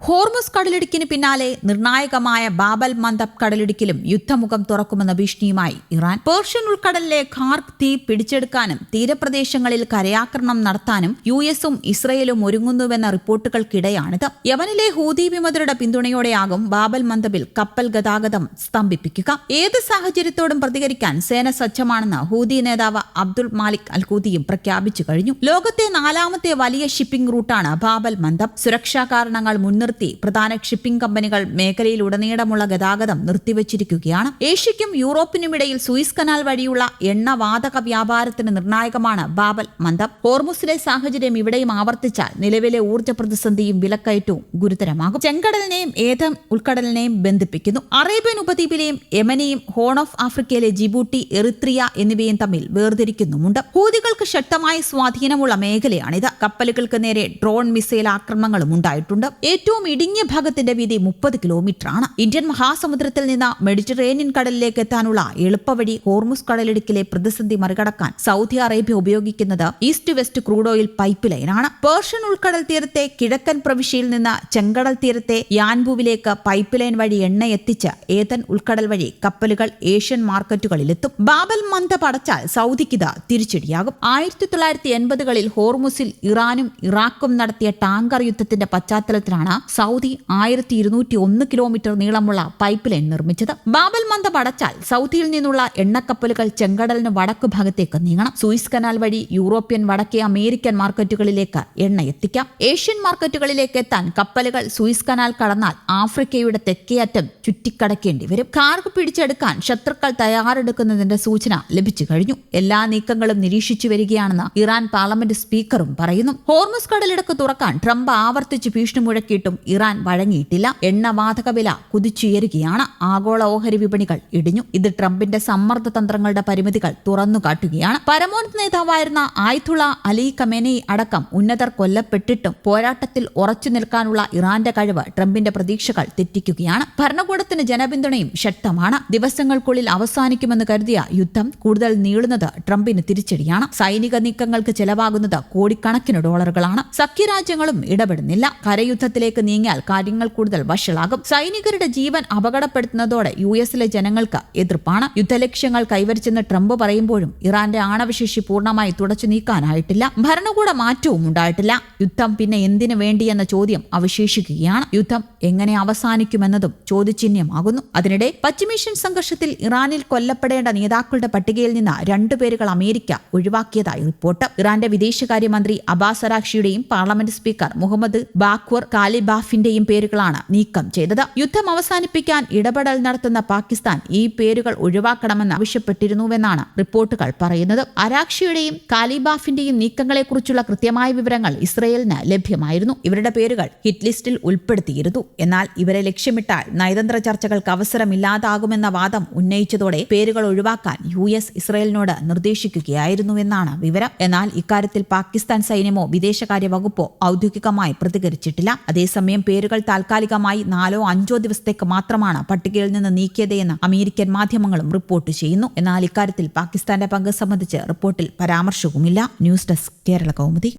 Hormuz കടലിടുക്കിന് പിന്നാലെ നിർണായകമായ Babel മന്ദബ് കടലിടുക്കിലും യുദ്ധമുഖം തുറക്കുമെന്ന ഭീഷണിയുമായി Iran. Persian ഉൾക്കടലിലെ ഖാർക്ക് ദ്വീപ് പിടിച്ചെടുക്കാനും തീരപ്രദേശങ്ങളിൽ കരയാക്രമണം നടത്താനും യുഎസും ഇസ്രയേലും ഒരുങ്ങുന്നുവെന്ന റിപ്പോർട്ടുകൾക്കിടെയാണിത്. യമനിലെ ഹൂതി വിമതരുടെ പിന്തുണയോടെയാകും ബാബൽ മന്ദബിൽ കപ്പൽ ഗതാഗതം സ്തംഭിപ്പിക്കുക. ഏത് സാഹചര്യത്തോടും പ്രതികരിക്കാൻ സേന സജ്ജമാണെന്ന് ഹൂതി നേതാവ് അബ്ദുൾ മാലിക് അൽ ഹൂതിയും പ്രഖ്യാപിച്ചു കഴിഞ്ഞു. ലോകത്തെ 4ാമത്തെ വലിയ ഷിപ്പിംഗ് റൂട്ടാണ് ബാബൽ മന്ദബ്. സുരക്ഷാ കാരണങ്ങൾ മുൻനിർത്തി പ്രധാന ഷിപ്പിംഗ് കമ്പനികൾ മേഖലയിലുടനീളമുള്ള ഗതാഗതം നിർത്തിവച്ചിരിക്കുകയാണ്. ഏഷ്യയ്ക്കും യൂറോപ്പിനുമിടയിൽ സൂയിസ് കനാൽ വഴിയുള്ള എണ്ണവാതക വ്യാപാരത്തിന് നിർണായകമാണ് ബാബൽ മന്ദബ്. ഹോർമുസിലെ സാഹചര്യം ഇവിടെയും ആവർത്തിച്ചാൽ നിലവിലെ ഊർജ്ജ പ്രതിസന്ധിയും വിലക്കയറ്റവും ഗുരുതരമാകും. ചെങ്കടലിനെയും ഏതൻ ഉൾക്കടലിനെയും ബന്ധിപ്പിക്കുന്നു. അറേബ്യൻ ഉപദ്വീപിലെയും യമനെയും ഹോൺ ഓഫ് ആഫ്രിക്കയിലെ ജിബൂട്ടി, എറിത്രിയ എന്നിവയും തമ്മിൽ വേർതിരിക്കുന്നുമുണ്ട്. ഹൂതികൾക്ക് ശക്തമായ സ്വാധീനമുള്ള മേഖലയാണിത്. കപ്പലുകൾക്ക് നേരെ ഡ്രോൺ മിസൈൽ ആക്രമണങ്ങളും ഉണ്ടായിട്ടുണ്ട്. ഏറ്റവും ഇടുങ്ങിയ ഭാഗത്തിന്റെ വീതി 30 കിലോമീറ്ററാണ്. ഇന്ത്യൻ മഹാസമുദ്രത്തിൽ നിന്ന് മെഡിറ്ററേനിയൻ കടലിലേക്ക് എത്താനുള്ള എളുപ്പവഴി ഹോർമുസ് കടലിടുക്കിലെ പ്രതിസന്ധി മറികടക്കാൻ സൗദി അറേബ്യ ഉപയോഗിക്കുന്നത് east west crude oil pipe ലൈനാണ്. പേർഷ്യൻ ഉൾക്കടൽ തീരത്തെ കിഴക്കൻ പ്രവിശ്യയിൽ നിന്ന് ചെങ്കടൽ തീരത്തെ യാൻബുവിലേക്ക് പൈപ്പ് ലൈൻ വഴി എണ്ണ എത്തിച്ച് ഏതൻ ഉൾക്കടൽ വഴി കപ്പലുകൾ ഏഷ്യൻ മാർക്കറ്റുകളിലെത്തും. ബാബൽ മന്ദബ് അടച്ചാൽ സൗദിക്കിത് തിരിച്ചടിയാകും. 1980കളിൽ ഹോർമുസിൽ ഇറാനും ഇറാഖും നടത്തിയ ടാങ്കർ യുദ്ധത്തിന്റെ പശ്ചാത്തലത്തിലാണ് സൗദി 1201 കിലോമീറ്റർ നീളമുള്ള പൈപ്പ് ലൈൻ നിർമ്മിച്ചത്. ബാബൽ മന്ദബ് അടച്ചാൽ സൗദിയിൽ നിന്നുള്ള എണ്ണക്കപ്പലുകൾ ചെങ്കടലിന് വടക്കു ഭാഗത്തേക്ക് നീങ്ങണം. സൂയിസ് കനാൽ വഴി യൂറോപ്യൻ, വടക്കേ അമേരിക്കൻ മാർക്കറ്റുകളിലേക്ക് എണ്ണ എത്തിക്കാം. ഏഷ്യൻ മാർക്കറ്റുകളിലേക്ക് എത്താൻ കപ്പലുകൾ സൂയിസ് കനാൽ കടന്നാൽ ആഫ്രിക്കയുടെ തെക്കേ അറ്റം ചുറ്റിക്കടക്കേണ്ടി വരും. ഖാർക്ക് പിടിച്ചെടുക്കാൻ ശത്രുക്കൾ തയ്യാറെടുക്കുന്നതിന്റെ സൂചന ലഭിച്ചു കഴിഞ്ഞു. എല്ലാ നീക്കങ്ങളും നിരീക്ഷിച്ചു വരികയാണെന്ന് ഇറാൻ പാർലമെന്റ് സ്പീക്കറും പറയുന്നു. ഹോർമുസ് കടലിടുക്ക് തുറക്കാൻ ട്രംപ് ആവർത്തിച്ച് ഭീഷണി മുഴക്കിയിട്ടും ഇറാൻ വഴങ്ങിയിട്ടില്ല. എണ്ണവാതക വില കുതിച്ചുയരുകയാണ്. ആഗോള ഓഹരി വിപണികൾ ഇടിഞ്ഞു. ഇത് ട്രംപിന്റെ സമ്മർദ്ദ തന്ത്രങ്ങളുടെ പരിമിതികൾ തുറന്നുകാട്ടുകയാണ്. പരമോന്നത നേതാവായിരുന്ന ആയത്തുള്ള അലി ഖമേനി അടക്കം ഉന്നതർ കൊല്ലപ്പെട്ടിട്ടും പോരാട്ടത്തിൽ ഉറച്ചു നിൽക്കാനുള്ള ഇറാന്റെ കഴിവ് ട്രംപിന്റെ പ്രതീക്ഷകൾ തെറ്റിക്കുകയാണ്. ഭരണകൂടത്തിന് ജനപിന്തുണയും ശക്തമാണ്. ദിവസങ്ങൾക്കുള്ളിൽ അവസാനിക്കുമെന്ന് കരുതിയ യുദ്ധം കൂടുതൽ നീളുന്നത് ട്രംപിന് തിരിച്ചടിയാണ്. സൈനിക നീക്കങ്ങൾക്ക് ചെലവാകുന്നത് കോടിക്കണക്കിന് ഡോളറുകളാണ്. സഖ്യരാജ്യങ്ങളും ഇടപെടുന്നില്ല. കരയുദ്ധത്തിലേക്ക് നീങ്ങിയാൽ കാര്യങ്ങൾ കൂടുതൽ വഷളാകും. സൈനികരുടെ ജീവൻ അപകടപ്പെടുത്തുന്നതോടെ യുഎസിലെ ജനങ്ങൾക്ക് എതിർപ്പാണ്. യുദ്ധലക്ഷ്യങ്ങൾ കൈവരിച്ചെന്ന് ട്രംപ് പറയുമ്പോഴും ഇറാന്റെ ആണവശേഷി പൂർണ്ണമായി തുടച്ചു നീക്കാനായിട്ടില്ല. ഭരണകൂട മാറ്റവും ഉണ്ടായിട്ടില്ല. യുദ്ധം പിന്നെ എന്തിനു വേണ്ടിയെന്ന ചോദ്യം അവശേഷിക്കുകയാണ്. യുദ്ധം എങ്ങനെ അവസാനിക്കുമെന്നതും ചോദ്യചിഹ്നമാകുന്നു. അതിനിടെ പശ്ചിമേഷ്യൻ സംഘർഷത്തിൽ ഇറാനിൽ കൊല്ലപ്പെടേണ്ട നേതാക്കളുടെ പട്ടികയിൽ നിന്ന് 2 പേരുകൾ അമേരിക്ക ഒഴിവാക്കിയതായി റിപ്പോർട്ട്. ഇറാന്റെ വിദേശകാര്യമന്ത്രി അബ്ബാസ് അരാക്ഷിയുടെയും പാർലമെന്റ് സ്പീക്കർ മുഹമ്മദ് ബാഖ്വർ കാലിബാഫിന്റെയും പേരുകളാണ് നീക്കം ചെയ്തത്. യുദ്ധം അവസാനിപ്പിക്കാൻ ഇടപെടൽ നടത്തുന്ന പാകിസ്ഥാൻ ഈ പേരുകൾ ഒഴിവാക്കണമെന്ന് ആവശ്യപ്പെട്ടിരുന്നുവെന്നാണ് റിപ്പോർട്ടുകൾ പറയുന്നത്. അരാക്ഷിയുടെയും കാലിബാഫിന്റെയും നീക്കങ്ങളെക്കുറിച്ചുള്ള കൃത്യമായ വിവരങ്ങൾ ഇസ്രയേലിന് ലഭ്യമായിരുന്നു. ഇവരുടെ പേരുകൾ ഹിറ്റ് ലിസ്റ്റിൽ ഉൾപ്പെടുത്തിയിരുന്നു. എന്നാൽ ഇവരെ ലക്ഷ്യമിട്ടാൽ നയതന്ത്ര ചർച്ചകൾക്ക് അവസരമില്ലാതാകുമെന്ന വാദം ഉന്നയിച്ചതോടെ പേരുകൾ ഒഴിവാക്കാൻ യുഎസ് ഇസ്രയേലിനോട് നിർദ്ദേശിക്കുകയായിരുന്നുവെന്നാണ് വിവരം. എന്നാൽ ഇക്കാര്യത്തിൽ പാകിസ്ഥാൻ സൈന്യമോ വിദേശകാര്യ വകുപ്പോ ഔദ്യോഗികമായി പ്രതികരിച്ചിട്ടില്ല. അതേസമയം പേരുകൾ താൽക്കാലികമായി 4-5 ദിവസത്തേക്ക് മാത്രമാണ് പട്ടികയിൽ നിന്ന് നീക്കിയതെന്ന് അമേരിക്കൻ മാധ്യമങ്ങളും റിപ്പോർട്ട് ചെയ്യുന്നു. എന്നാൽ ഇക്കാര്യത്തിൽ പാകിസ്ഥാന്റെ പങ്ക് സംബന്ധിച്ച് റിപ്പോർട്ടിൽ പരാമർശവുമില്ല. News desk, Kerala Kaumudi.